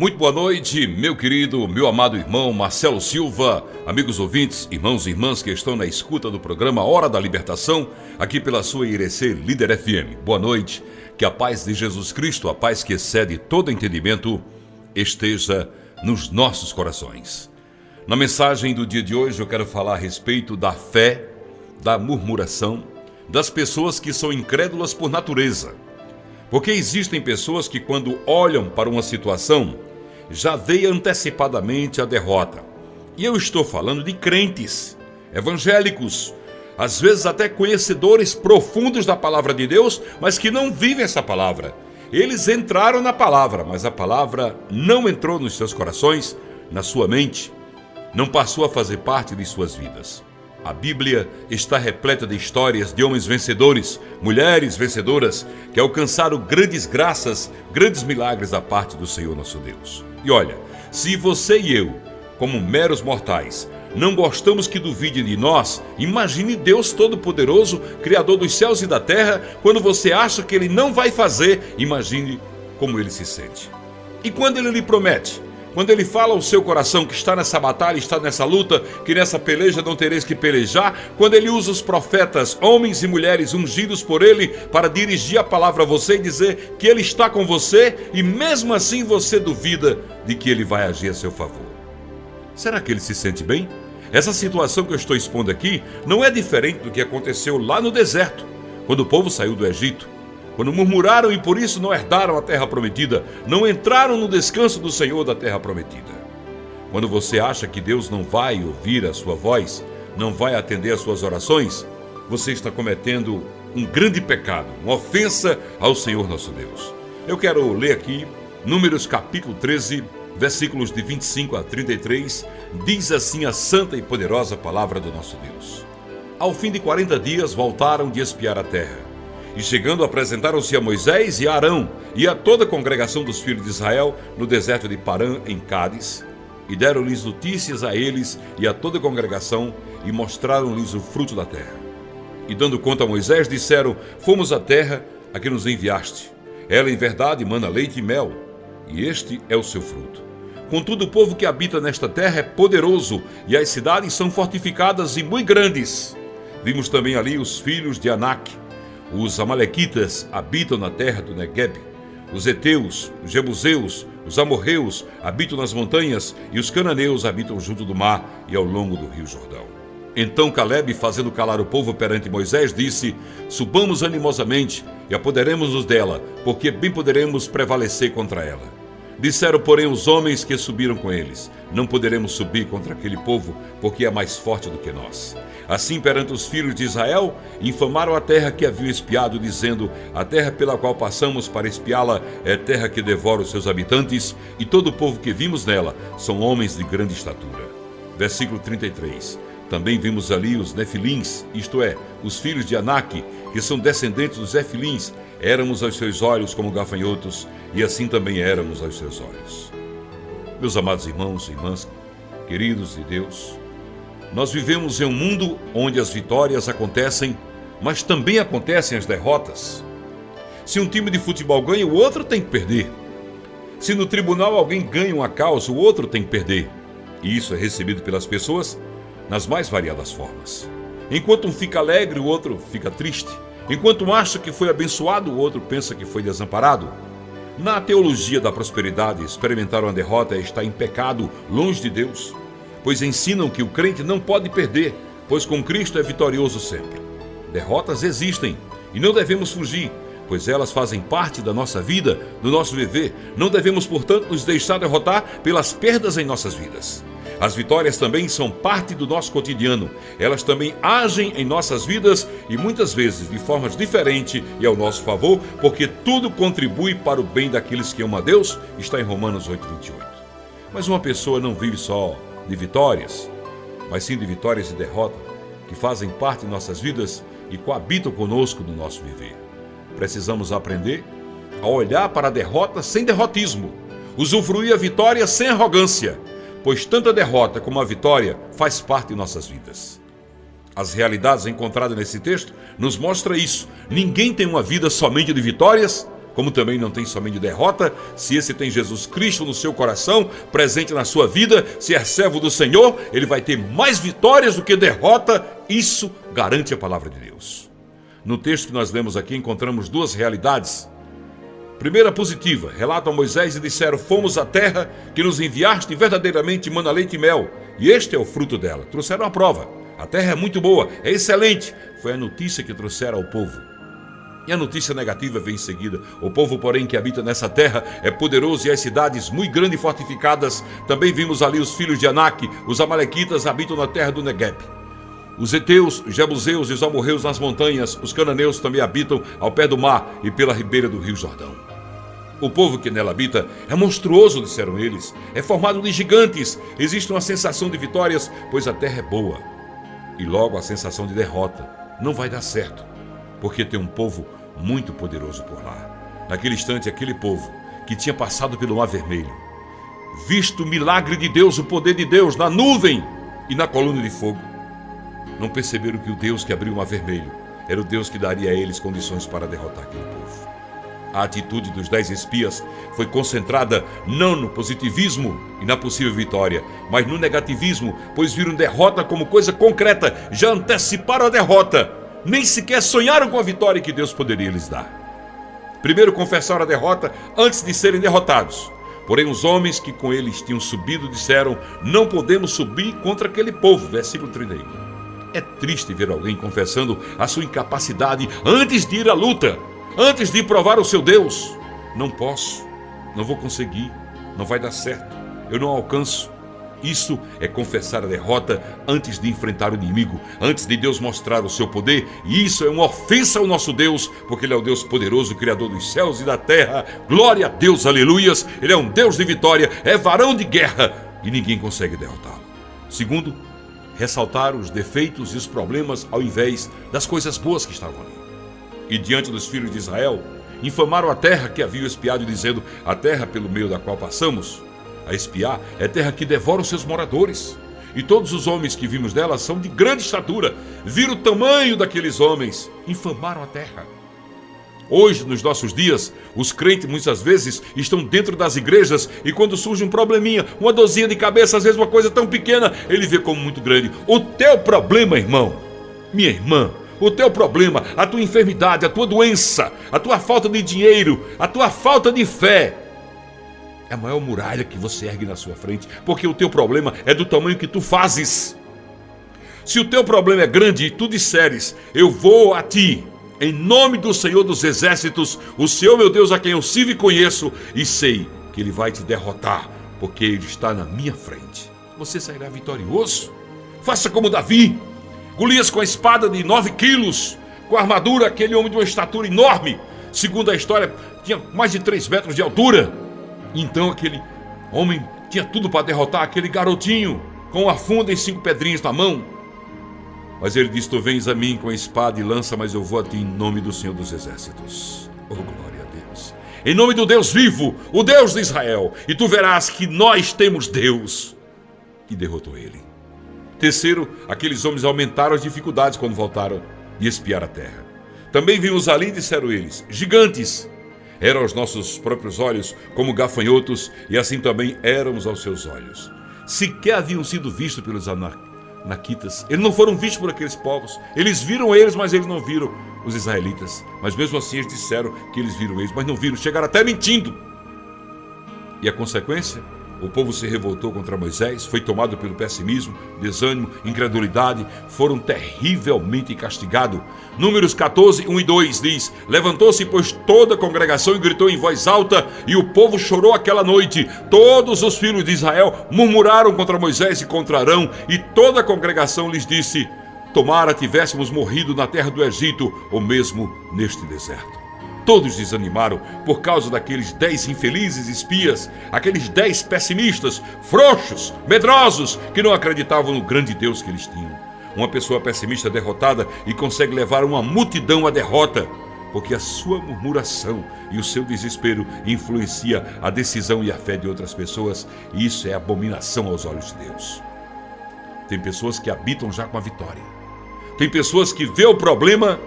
Muito boa noite, meu querido, meu amado irmão Marcelo Silva, amigos ouvintes, irmãos e irmãs que estão na escuta do programa Hora da Libertação, aqui pela sua IRC Líder FM. Boa noite, que a paz de Jesus Cristo, a paz que excede todo entendimento, esteja nos nossos corações. Na mensagem do dia de hoje eu quero falar a respeito da fé, da murmuração, das pessoas que são incrédulas por natureza. Porque existem pessoas que quando olham para uma situação, já veem antecipadamente a derrota. E eu estou falando de crentes, evangélicos, às vezes até conhecedores profundos da palavra de Deus, mas que não vivem essa palavra. Eles entraram na palavra, mas a palavra não entrou nos seus corações, na sua mente, não passou a fazer parte de suas vidas. A Bíblia está repleta de histórias de homens vencedores, mulheres vencedoras, que alcançaram grandes graças, grandes milagres da parte do Senhor nosso Deus. E olha, se você e eu, como meros mortais, não gostamos que duvidem de nós, imagine Deus Todo-Poderoso, Criador dos céus e da terra, quando você acha que Ele não vai fazer, imagine como Ele se sente. E quando Ele lhe promete, quando Ele fala ao seu coração que está nessa batalha, está nessa luta, que nessa peleja não tereis que pelejar, quando Ele usa os profetas, homens e mulheres ungidos por Ele, para dirigir a palavra a você e dizer que Ele está com você, e mesmo assim você duvida de que Ele vai agir a seu favor. Será que Ele se sente bem? Essa situação que eu estou expondo aqui não é diferente do que aconteceu lá no deserto, quando o povo saiu do Egito. Quando murmuraram e por isso não herdaram a terra prometida, não entraram no descanso do Senhor da terra prometida. Quando você acha que Deus não vai ouvir a sua voz, não vai atender às suas orações, você está cometendo um grande pecado, uma ofensa ao Senhor nosso Deus. Eu quero ler aqui Números capítulo 13, versículos de 25 a 33, diz assim a santa e poderosa palavra do nosso Deus. Ao fim de 40 dias voltaram de espiar a terra. E chegando apresentaram-se a Moisés e a Arão e a toda a congregação dos filhos de Israel no deserto de Parã, em Cádiz, e deram-lhes notícias a eles e a toda a congregação e mostraram-lhes o fruto da terra. E dando conta a Moisés, disseram: fomos à terra a que nos enviaste. Ela em verdade mana leite e mel, e este é o seu fruto. Contudo, o povo que habita nesta terra é poderoso, e as cidades são fortificadas e muito grandes. Vimos também ali os filhos de Anak. Os amalequitas habitam na terra do Negueb. Os heteus, os jebuseus, os amorreus habitam nas montanhas, e os cananeus habitam junto do mar e ao longo do rio Jordão. Então Caleb, fazendo calar o povo perante Moisés, disse: subamos animosamente e apoderemos-nos dela, porque bem poderemos prevalecer contra ela. Disseram, porém, os homens que subiram com eles: não poderemos subir contra aquele povo, porque é mais forte do que nós. Assim, perante os filhos de Israel, infamaram a terra que haviam espiado, dizendo: a terra pela qual passamos para espiá-la é terra que devora os seus habitantes, e todo o povo que vimos nela são homens de grande estatura. Versículo 33. Também vimos ali os nefilins, isto é, os filhos de Anak, que são descendentes dos efilins. Éramos aos seus olhos como gafanhotos, e assim também éramos aos seus olhos. Meus amados irmãos e irmãs, queridos de Deus, nós vivemos em um mundo onde as vitórias acontecem, mas também acontecem as derrotas. Se um time de futebol ganha, o outro tem que perder. Se no tribunal alguém ganha uma causa, o outro tem que perder. E isso é recebido pelas pessoas nas mais variadas formas. Enquanto um fica alegre, o outro fica triste. Enquanto um acha que foi abençoado, o outro pensa que foi desamparado. Na teologia da prosperidade, experimentar uma derrota é estar em pecado, longe de Deus, pois ensinam que o crente não pode perder, pois com Cristo é vitorioso sempre. Derrotas existem e não devemos fugir, pois elas fazem parte da nossa vida, do nosso viver. Não devemos, portanto, nos deixar derrotar pelas perdas em nossas vidas. As vitórias também são parte do nosso cotidiano. Elas também agem em nossas vidas e muitas vezes de formas diferentes e ao nosso favor, porque tudo contribui para o bem daqueles que amam a Deus, está em Romanos 8:28. Mas uma pessoa não vive só de vitórias, mas sim de vitórias e derrotas, que fazem parte de nossas vidas e coabitam conosco no nosso viver. Precisamos aprender a olhar para a derrota sem derrotismo, usufruir a vitória sem arrogância, pois tanto a derrota como a vitória faz parte de nossas vidas. As realidades encontradas nesse texto nos mostram isso. Ninguém tem uma vida somente de vitórias, como também não tem somente derrota, se esse tem Jesus Cristo no seu coração, presente na sua vida, se é servo do Senhor, ele vai ter mais vitórias do que derrota, isso garante a palavra de Deus. No texto que nós lemos aqui, encontramos duas realidades. Primeira positiva, relatam a Moisés e disseram: fomos à terra que nos enviaste, verdadeiramente mana leite e mel, e este é o fruto dela. Trouxeram a prova. A terra é muito boa, é excelente. Foi a notícia que trouxeram ao povo. E a notícia negativa vem em seguida. O povo, porém, que habita nessa terra é poderoso e as cidades muito grandes e fortificadas. Também vimos ali os filhos de Anak, os amalequitas habitam na terra do Negueb. Os heteus, os jebuseus e os amorreus nas montanhas, os cananeus também habitam ao pé do mar e pela ribeira do rio Jordão. O povo que nela habita é monstruoso, disseram eles, é formado de gigantes, existe uma sensação de vitórias, pois a terra é boa. E logo a sensação de derrota, não vai dar certo, porque tem um povo muito poderoso por lá. Naquele instante, aquele povo que tinha passado pelo Mar Vermelho, visto o milagre de Deus, o poder de Deus na nuvem e na coluna de fogo, não perceberam que o Deus que abriu o Mar Vermelho era o Deus que daria a eles condições para derrotar aquele povo. A atitude dos 10 espias foi concentrada não no positivismo e na possível vitória, mas no negativismo, pois viram derrota como coisa concreta, já anteciparam a derrota, nem sequer sonharam com a vitória que Deus poderia lhes dar. Primeiro confessaram a derrota antes de serem derrotados. Porém os homens que com eles tinham subido disseram: não podemos subir contra aquele povo. Versículo 31. É triste ver alguém confessando a sua incapacidade antes de ir à luta, antes de provar o seu Deus. Não posso, não vou conseguir, não vai dar certo, eu não alcanço. Isso é confessar a derrota antes de enfrentar o inimigo, antes de Deus mostrar o seu poder. E isso é uma ofensa ao nosso Deus, porque Ele é o Deus poderoso, Criador dos céus e da terra. Glória a Deus, aleluias. Ele é um Deus de vitória, é varão de guerra e ninguém consegue derrotá-lo. Segundo, ressaltar os defeitos e os problemas ao invés das coisas boas que estavam ali. E diante dos filhos de Israel, infamaram a terra que haviam espiado, dizendo: a terra pelo meio da qual passamos a espiar é terra que devora os seus moradores. E todos os homens que vimos dela são de grande estatura. Viram o tamanho daqueles homens, infamaram a terra. Hoje, nos nossos dias, os crentes muitas vezes estão dentro das igrejas e quando surge um probleminha, uma dorzinha de cabeça, às vezes uma coisa tão pequena, ele vê como muito grande. O teu problema, irmão, minha irmã, o teu problema, a tua enfermidade, a tua doença, a tua falta de dinheiro, a tua falta de fé, é a maior muralha que você ergue na sua frente, porque o teu problema é do tamanho que tu fazes. Se o teu problema é grande e tu disseres: eu vou a ti, em nome do Senhor dos Exércitos, o Senhor meu Deus a quem eu sirvo e conheço, e sei que Ele vai te derrotar, porque Ele está na minha frente, você sairá vitorioso. Faça como Davi, Golias com a espada de 9 quilos, com a armadura, aquele homem de uma estatura enorme, segundo a história, tinha mais de 3 metros de altura. Então aquele homem tinha tudo para derrotar aquele garotinho com uma funda e 5 pedrinhas na mão. Mas ele disse: tu vens a mim com a espada e lança, mas eu vou a ti em nome do Senhor dos Exércitos. Oh, glória a Deus. Em nome do Deus vivo, o Deus de Israel. E tu verás que nós temos Deus. E derrotou ele. Terceiro, aqueles homens aumentaram as dificuldades quando voltaram de espiar a terra. Também vimos ali, disseram eles, gigantes. Eram aos nossos próprios olhos como gafanhotos, e assim também éramos aos seus olhos. Sequer haviam sido vistos pelos anaquitas. Eles não foram vistos por aqueles povos. Eles viram eles, mas eles não viram os israelitas. Mas mesmo assim eles disseram que eles viram eles, mas não viram. Chegaram até mentindo. E a consequência? O povo se revoltou contra Moisés, foi tomado pelo pessimismo, desânimo, incredulidade, foram terrivelmente castigados. Números 14, 1 e 2 diz: levantou-se, pois, toda a congregação e gritou em voz alta, e o povo chorou aquela noite. Todos os filhos de Israel murmuraram contra Moisés e contra Arão, e toda a congregação lhes disse: tomara tivéssemos morrido na terra do Egito, ou mesmo neste deserto. Todos desanimaram por causa daqueles 10 infelizes espias, aqueles 10 pessimistas, frouxos, medrosos, que não acreditavam no grande Deus que eles tinham. Uma pessoa pessimista derrotada e consegue levar uma multidão à derrota, porque a sua murmuração e o seu desespero influencia a decisão e a fé de outras pessoas, e isso é abominação aos olhos de Deus. Tem pessoas que habitam já com a vitória. Tem pessoas que vê o problema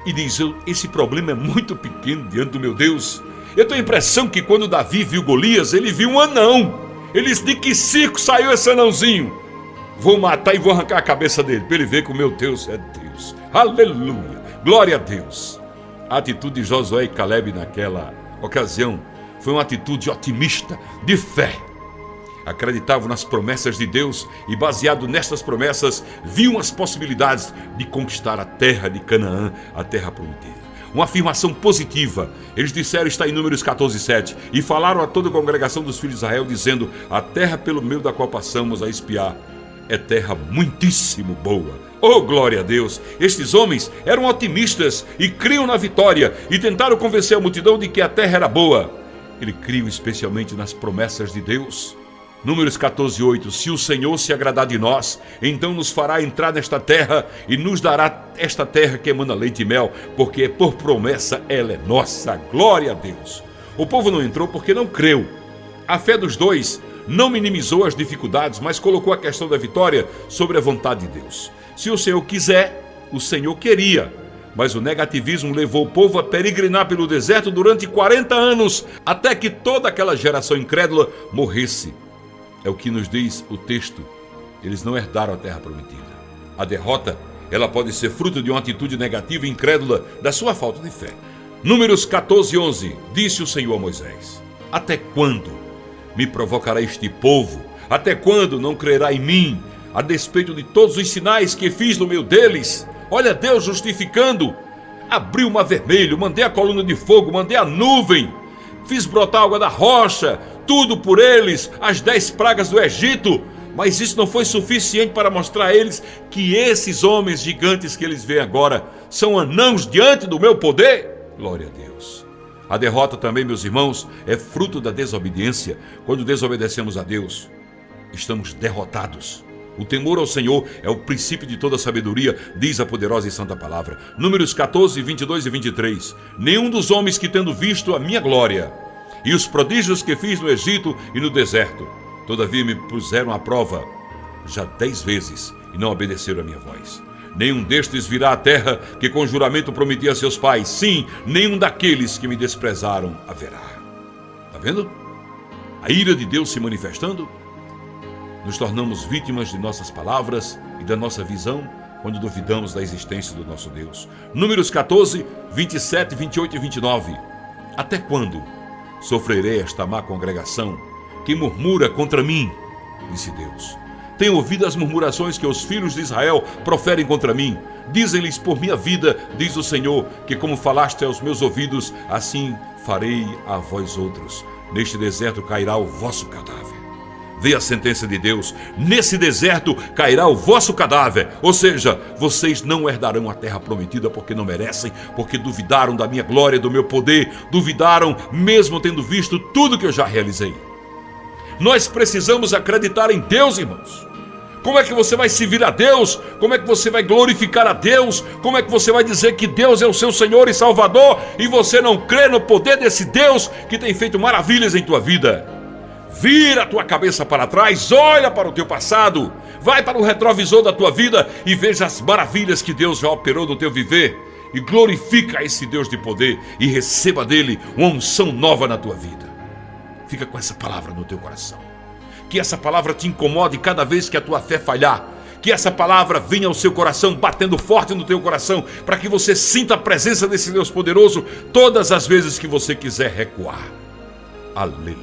e diz: esse problema é muito pequeno diante do meu Deus. Eu tenho a impressão que quando Davi viu Golias, ele viu um anão. Ele disse: de que circo saiu esse anãozinho? Vou matar e vou arrancar a cabeça dele, para ele ver que o meu Deus é Deus. Aleluia, glória a Deus. A atitude de Josué e Caleb naquela ocasião foi uma atitude otimista, de fé. Acreditavam nas promessas de Deus e, baseado nestas promessas, viam as possibilidades de conquistar a terra de Canaã, a terra prometida. Uma afirmação positiva. Eles disseram, está em Números 14:7, e falaram a toda a congregação dos filhos de Israel, dizendo: a terra pelo meio da qual passamos a espiar é terra muitíssimo boa. Oh, glória a Deus! Estes homens eram otimistas e criam na vitória e tentaram convencer a multidão de que a terra era boa. Eles criam especialmente nas promessas de Deus. Números 14:8, se o Senhor se agradar de nós, então nos fará entrar nesta terra e nos dará esta terra que emana leite e mel, porque por promessa ela é nossa. Glória a Deus! O povo não entrou porque não creu. A fé dos dois não minimizou as dificuldades, mas colocou a questão da vitória sobre a vontade de Deus. Se o Senhor quiser, o Senhor queria. Mas o negativismo levou o povo a peregrinar pelo deserto durante 40 anos, até que toda aquela geração incrédula morresse. É o que nos diz o texto. Eles não herdaram a terra prometida. A derrota, ela pode ser fruto de uma atitude negativa e incrédula da sua falta de fé. Números 14:11, disse o Senhor a Moisés: até quando me provocará este povo? Até quando não crerá em mim, a despeito de todos os sinais que fiz no meio deles? Olha Deus justificando. Abri o mar vermelho, mandei a coluna de fogo, mandei a nuvem, fiz brotar água da rocha, tudo por eles, as 10 pragas do Egito. Mas isso não foi suficiente para mostrar a eles que esses homens gigantes que eles veem agora são anãos diante do meu poder. Glória a Deus. A derrota também, meus irmãos, é fruto da desobediência. Quando desobedecemos a Deus, estamos derrotados. O temor ao Senhor é o princípio de toda sabedoria, diz a poderosa e santa palavra. Números 14:22 e 23. Nenhum dos homens que, tendo visto a minha glória e os prodígios que fiz no Egito e no deserto, todavia me puseram à prova já 10 vezes e não obedeceram a minha voz. Nenhum destes virá à terra que com juramento prometi a seus pais. Sim, nenhum daqueles que me desprezaram haverá. Está vendo? A ira de Deus se manifestando. Nos tornamos vítimas de nossas palavras e da nossa visão quando duvidamos da existência do nosso Deus. Números 14, 27, 28 e 29. Até quando sofrerei esta má congregação que murmura contra mim? Disse Deus. Tenho ouvido as murmurações que os filhos de Israel proferem contra mim. Dizem-lhes por minha vida, diz o Senhor, que como falaste aos meus ouvidos, assim farei a vós outros. Neste deserto cairá o vosso cadáver. Vê a sentença de Deus: nesse deserto cairá o vosso cadáver. Ou seja, vocês não herdarão a terra prometida porque não merecem, porque duvidaram da minha glória, do meu poder, duvidaram mesmo tendo visto tudo que eu já realizei. Nós precisamos acreditar em Deus, irmãos. Como é que você vai servir a Deus? Como é que você vai glorificar a Deus? Como é que você vai dizer que Deus é o seu Senhor e Salvador e você não crê no poder desse Deus que tem feito maravilhas em tua vida? Vira a tua cabeça para trás, olha para o teu passado, vai para o retrovisor da tua vida e veja as maravilhas que Deus já operou no teu viver e glorifica esse Deus de poder e receba dele uma unção nova na tua vida. Fica com essa palavra no teu coração. Que essa palavra te incomode cada vez que a tua fé falhar. Que essa palavra venha ao seu coração, batendo forte no teu coração, para que você sinta a presença desse Deus poderoso todas as vezes que você quiser recuar. Aleluia.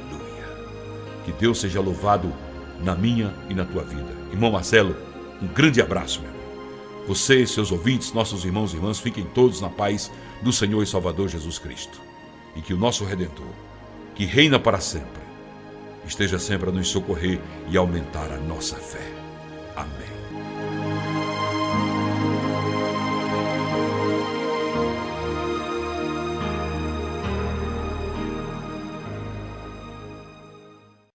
Que Deus seja louvado na minha e na tua vida. Irmão Marcelo, um grande abraço, meu irmão. Você e seus ouvintes, nossos irmãos e irmãs, fiquem todos na paz do Senhor e Salvador Jesus Cristo. E que o nosso Redentor, que reina para sempre, esteja sempre a nos socorrer e aumentar a nossa fé. Amém.